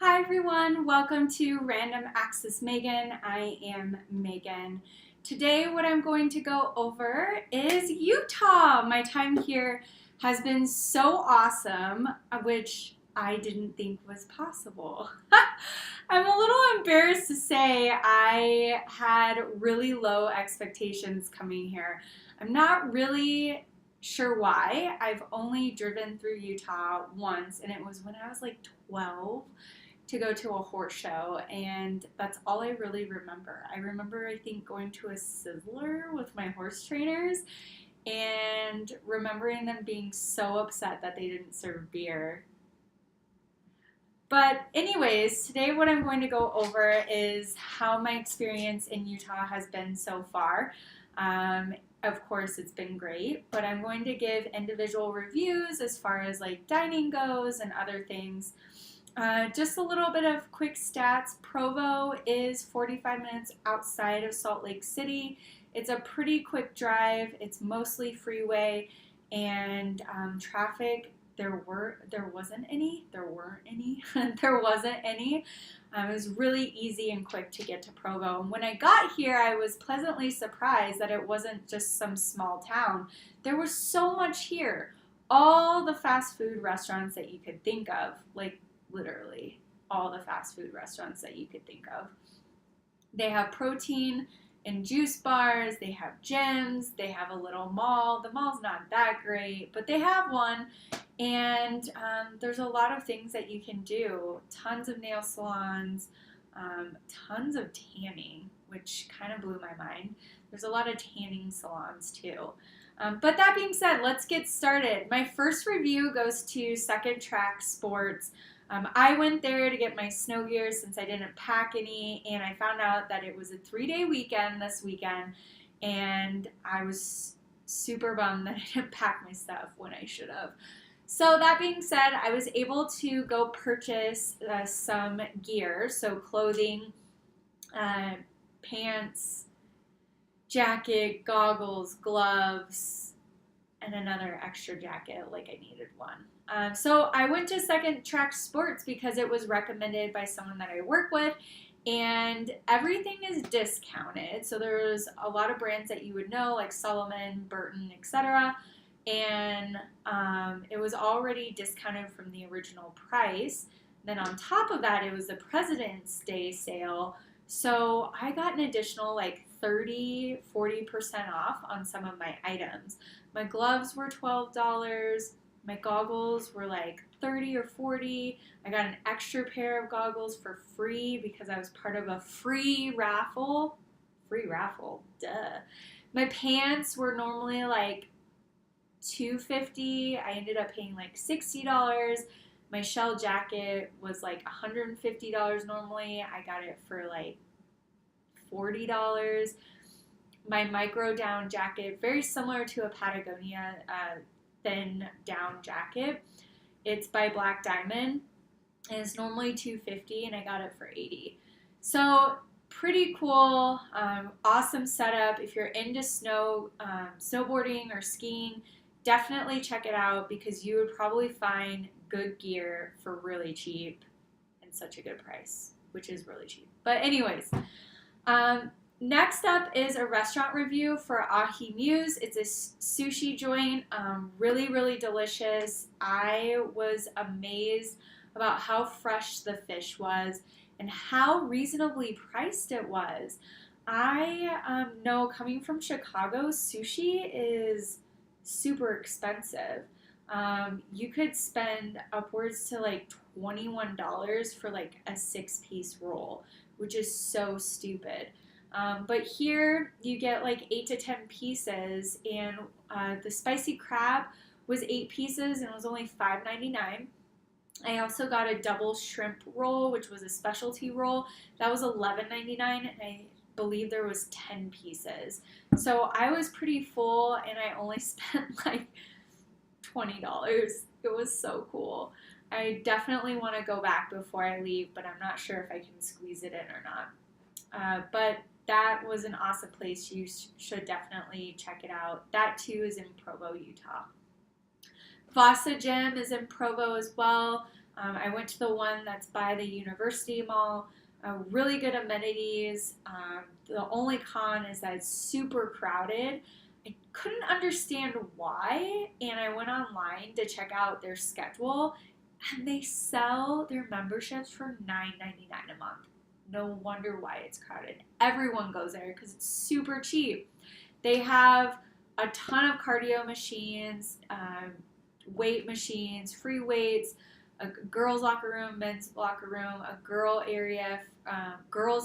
Hi everyone, welcome to Random Access Megan. I am Megan. Today what I'm going to go over is Utah. My time here has been so awesome, which I didn't think was possible. I'm a little embarrassed to say I had really low expectations coming here. I'm not really sure why. I've only driven through Utah once, and it was when I was like 12 to go to a horse show, and that's all I really remember. I remember, I think, going to a Sizzler with my horse trainers and remembering them being so upset that they didn't serve beer. But anyways, today what I'm going to go over is how my experience in Utah has been so far. Of course, it's been great, but I'm going to give individual reviews as far as like dining goes and other things. Just a little bit of quick stats. Provo is 45 minutes outside of Salt Lake City. It's a pretty quick drive. It's mostly freeway, and traffic, there wasn't any. There wasn't any. It was really easy and quick to get to Provo. And when I got here, I was pleasantly surprised that it wasn't just some small town. There was so much here. All the fast food restaurants that you could think of, like literally all the fast food restaurants that you could think of. They have protein and juice bars, they have gyms, they have a little mall. The mall's not that great, but they have one, and there's a lot of things that you can do. Tons of nail salons, tons of tanning, which kind of blew my mind. There's a lot of tanning salons too. But that being said, let's get started. My first review goes to Second Track Sports. I went there to get my snow gear since I didn't pack any, and I found out that it was a 3-day weekend this weekend, and I was super bummed that I didn't pack my stuff when I should have. So that being said, I was able to go purchase some gear, so clothing, pants, jacket, goggles, gloves, and another extra jacket, like I needed one. So I went to Second Track Sports because it was recommended by someone that I work with, and everything is discounted. So there's a lot of brands that you would know, like Solomon, Burton, etc. And it was already discounted from the original price. Then on top of that, it was the President's Day sale. So I got an additional like 30-40% off on some of my items. My gloves were $12. My goggles were like 30 or 40. I got an extra pair of goggles for free because I was part of a free raffle. Free raffle, duh. My pants were normally like $250. I ended up paying like $60. My shell jacket was like $150 normally. I got it for like $40. My micro down jacket, very similar to a Patagonia thin down jacket. It's by Black Diamond, and it's normally $250, and I got it for $80. So pretty cool, awesome setup. If you're into snowboarding or skiing, definitely check it out because you would probably find good gear for really cheap and such a good price, which is really cheap. But anyways, next up is a restaurant review for AhiMuse. It's a sushi joint, really, really delicious. I was amazed about how fresh the fish was and how reasonably priced it was. I know coming from Chicago, sushi is super expensive. You could spend upwards to like $21 for like a 6-piece roll, which is so stupid. But here you get like 8 to 10 pieces, and the spicy crab was 8 pieces and it was only $5.99. I also got a double shrimp roll, which was a specialty roll. That was $11.99, and I believe there was 10 pieces. So I was pretty full, and I only spent like $20. It was so cool. I definitely want to go back before I leave, but I'm not sure if I can squeeze it in or not. But that was an awesome place. You should definitely check it out. That too is in Provo, Utah. Vasa Gym is in Provo as well. I went to the one that's by the University Mall. Really good amenities. The only con is that it's super crowded. I couldn't understand why, and I went online to check out their schedule, and they sell their memberships for $9.99 a month. No wonder why it's crowded. Everyone goes there because it's super cheap. They have a ton of cardio machines, weight machines, free weights, a girls' locker room, men's locker room, a girls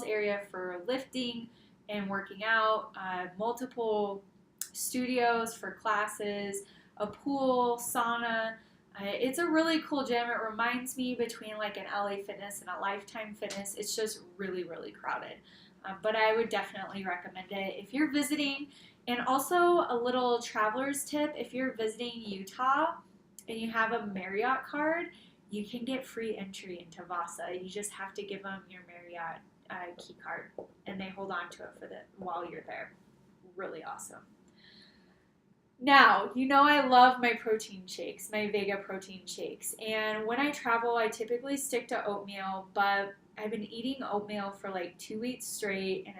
area for lifting and working out, multiple studios for classes, a pool, sauna. It's a really cool gym. It reminds me between like an LA Fitness and a Lifetime Fitness. It's just really, really crowded. But I would definitely recommend it if you're visiting. And also a little traveler's tip, if you're visiting Utah and you have a Marriott card, you can get free entry into Vasa. You just have to give them your Marriott key card, and they hold on to it while you're there. Really awesome. Now, you know I love my protein shakes, my Vega protein shakes. And when I travel, I typically stick to oatmeal, but I've been eating oatmeal for like 2 weeks straight, and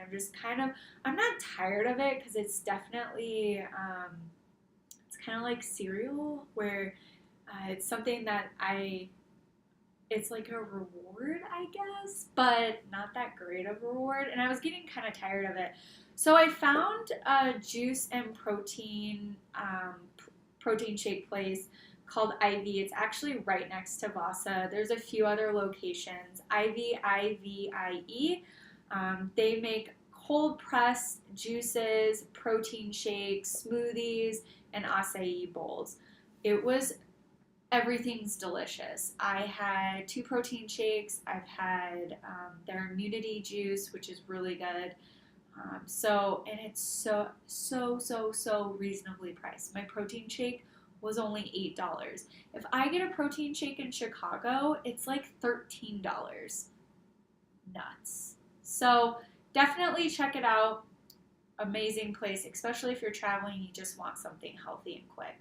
I'm not tired of it because it's definitely, it's kind of like cereal where it's something that it's like a reward, I guess, but not that great of a reward. And I was getting kind of tired of it. So I found a juice and protein shake place called Ivie. It's actually right next to Vasa. There's a few other locations. Ivie, Ivie. They make cold pressed juices, protein shakes, smoothies, and acai bowls. Everything's delicious. I had 2 protein shakes. I've had their immunity juice, which is really good. And it's so reasonably priced. My protein shake was only $8. If I get a protein shake in Chicago, it's like $13. Nuts. So definitely check it out. Amazing place, especially if you're traveling, you just want something healthy and quick.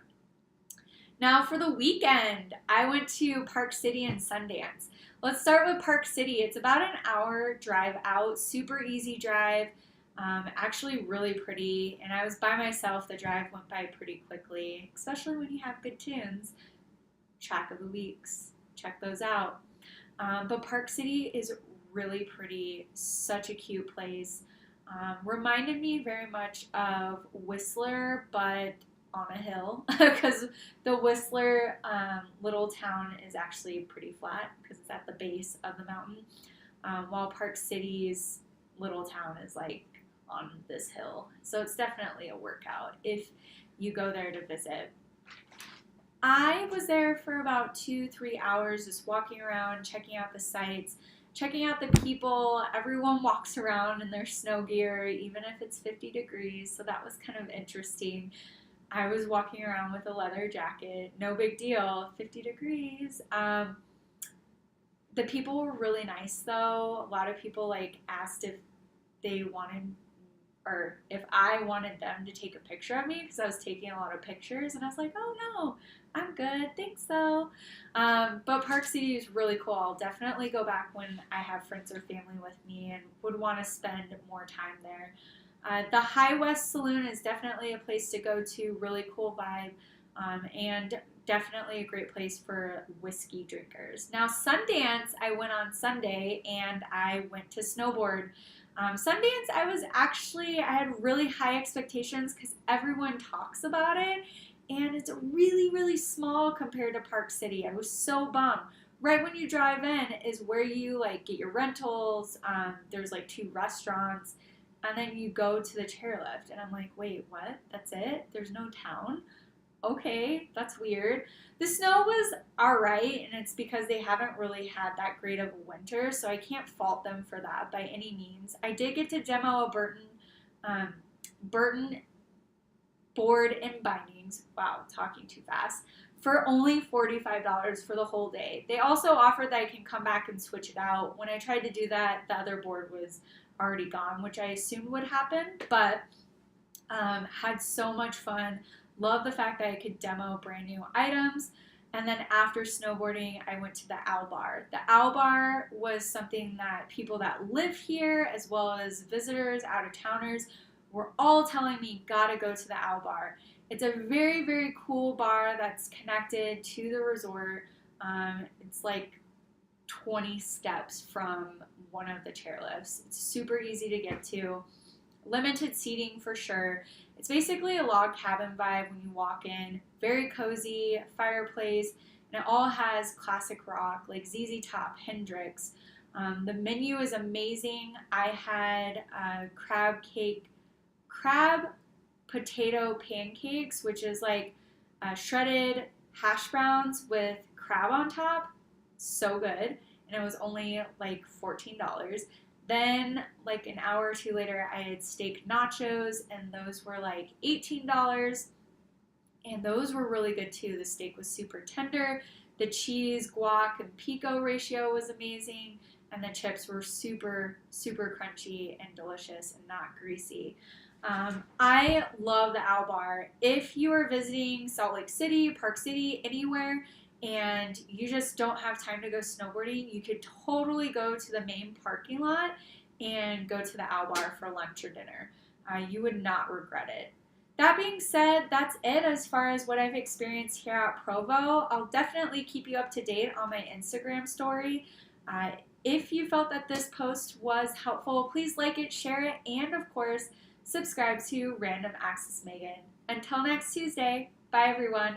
Now for the weekend, I went to Park City and Sundance. Let's start with Park City. It's about an hour drive out, super easy drive, actually really pretty. And I was by myself. The drive went by pretty quickly, especially when you have good tunes. Track of the Weeks, check those out. But Park City is really pretty, such a cute place. Reminded me very much of Whistler, but on a hill, because the Whistler little town is actually pretty flat because it's at the base of the mountain, while Park City's little town is like on this hill. So it's definitely a workout if you go there to visit. I was there for about 2-3 hours just walking around, checking out the sights, checking out the people. Everyone walks around in their snow gear, even if it's 50 degrees, so that was kind of interesting. I was walking around with a leather jacket, no big deal, 50 degrees. The people were really nice though. A lot of people asked if they wanted, or if I wanted them to take a picture of me because I was taking a lot of pictures, and I was like, oh no, I'm good, thanks though. But Park City is really cool. I'll definitely go back when I have friends or family with me and would want to spend more time there. The High West Saloon is definitely a place to go to, really cool vibe, and definitely a great place for whiskey drinkers. Now Sundance, I went on Sunday and I went to snowboard. Sundance, I had really high expectations because everyone talks about it, and it's really, really small compared to Park City. I was so bummed. Right when you drive in is where you get your rentals. There's 2 restaurants. And then you go to the chairlift, and I'm like, wait, what? That's it? There's no town? Okay, that's weird. The snow was all right, and it's because they haven't really had that great of a winter, so I can't fault them for that by any means. I did get to demo a Burton board and bindings. Wow, talking too fast. For only $45 for the whole day. They also offered that I can come back and switch it out. When I tried to do that, the other board was already gone, which I assumed would happen, but had so much fun. Love the fact that I could demo brand new items. And then after snowboarding, I went to the Owl Bar. The Owl Bar was something that people that live here, as well as visitors, out of towners, were all telling me, gotta go to the Owl Bar. It's a very, very cool bar that's connected to the resort. It's like 20 steps from one of the chairlifts. It's super easy to get to. Limited seating for sure. It's basically a log cabin vibe when you walk in. Very cozy, fireplace, and it all has classic rock like ZZ Top, Hendrix. The menu is amazing. I had crab potato pancakes, which is like shredded hash browns with crab on top. So good. And it was only like $14. Then, like an hour or two later, I had steak nachos, and those were like $18. And those were really good too. The steak was super tender. The cheese, guac, and pico ratio was amazing. And the chips were super, super crunchy and delicious and not greasy. I love the Owl Bar. If you are visiting Salt Lake City, Park City, anywhere, and you just don't have time to go snowboarding, you could totally go to the main parking lot and go to the Owl Bar for lunch or dinner. You would not regret it. That being said, that's it as far as what I've experienced here at Provo. I'll definitely keep you up to date on my Instagram story. If you felt that this post was helpful, please like it, share it, and of course, subscribe to Random Access Megan. Until next Tuesday, bye everyone.